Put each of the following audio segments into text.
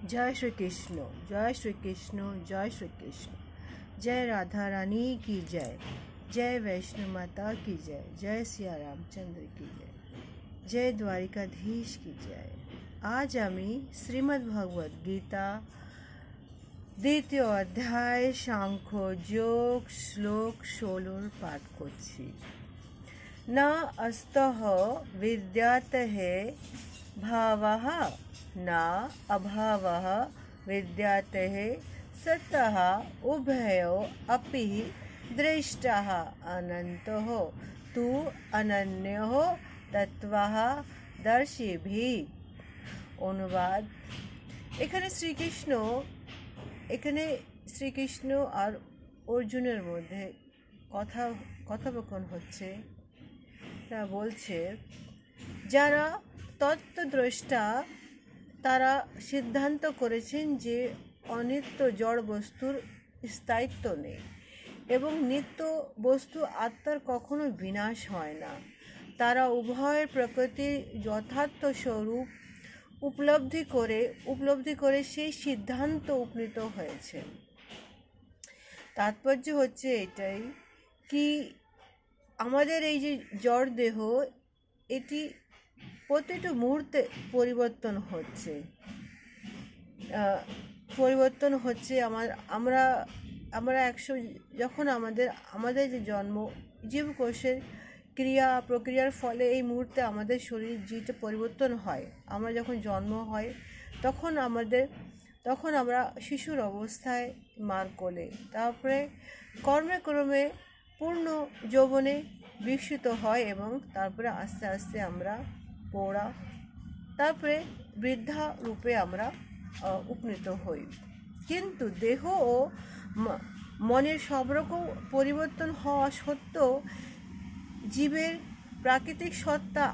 जय श्री कृष्ण, जय श्री कृष्ण, जय श्री कृष्ण। जय राधा रानी की जय, जय वैष्णो माता की जय, जय सिया रामचंद्र की जय, जय द्वारिकाधीश की जय। आज आमी श्रीमद् भगवद गीता द्वितीय अध्याय सांख्य योग श्लोक 16 पाठ करছি। न अस्तः विद्यातः भावः न अभावः विद्यातः सतः उभयो अपि दृष्टः अनन्तः तु अनन्यः तत्त्वः दर्शिभिः। অনুবাদ। এখানে শ্রীকৃষ্ণ আর অর্জুনের মধ্যে কথোপকথন হচ্ছে। তা বলছে, যারা তত্ত্বদ্রষ্টা তারা সিদ্ধান্ত করেছেন যে অনিত্য জড় বস্তুর স্থায়িত্ব নেই এবং নিত্য বস্তু আত্মার কখনো বিনাশ হয় না। তারা উভয়ের প্রকৃতির যথার্থ স্বরূপ উপলব্ধি করে সেই সিদ্ধান্ত উপনীত হয়েছে। তাৎপর্য হচ্ছে এটাই কি, আমাদের এই যে জড় দেহ, এটি প্রতিটা মুহূর্তে পরিবর্তন হচ্ছে। আমরা যখন আমাদের যে জন্ম, জীবকোষের ক্রিয়া প্রক্রিয়ার ফলে এই মুহূর্তে আমাদের শরীর যেটা পরিবর্তন হয়, আমরা যখন জন্ম হয় তখন আমরা শিশুর অবস্থায় মার কোলে, তারপরে কর্মে পূর্ণ যৌবনে বিকশিত হয় এবং তারপরে আস্তে আস্তে আমরা পৌরা, তারপরে বৃদ্ধা রূপে আমরা উপনীত হই। কিন্তু দেহ ও মনের সব রকম পরিবর্তন হওয়া সত্ত্বেও জীবের প্রাকৃতিক সত্তা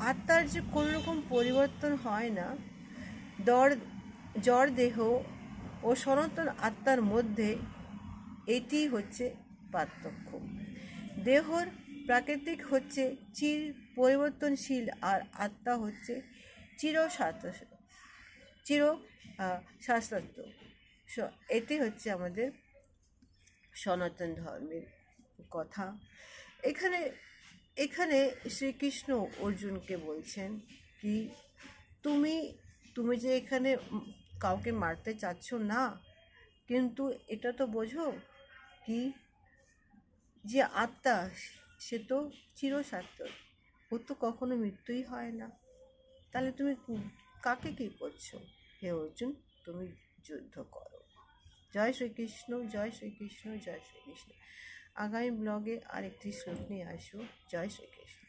আত্মার যে কোনো রকম পরিবর্তন হয় না। জড় দেহ ও সনাতন আত্মার মধ্যে এটি হচ্ছে পার্থক্য। দেহর প্রাকৃতিক হচ্ছে চির পরিবর্তনশীল আর আত্মা হচ্ছে শাশ্বত। এটি হচ্ছে আমাদের সনাতন ধর্মের কথা। এখানে শ্রীকৃষ্ণ অর্জুনকে বলছেন কি, তুমি যে এখানে কাউকে মারতে চাচ্ছ না, কিন্তু এটা তো বোঝো কি যে আত্মা সে তো চিরশাশ্বত, ও তো কখনো মৃত্যুই হয় না। তাহলে তুমি কাকে কি করছো? হে অর্জুন, তুমি যুদ্ধ করো। জয় শ্রীকৃষ্ণ, জয় শ্রীকৃষ্ণ, জয় শ্রীকৃষ্ণ। আগামী ব্লগে আরেকটি শ্লোক নিয়ে আসবো। জয় শ্রীকৃষ্ণ।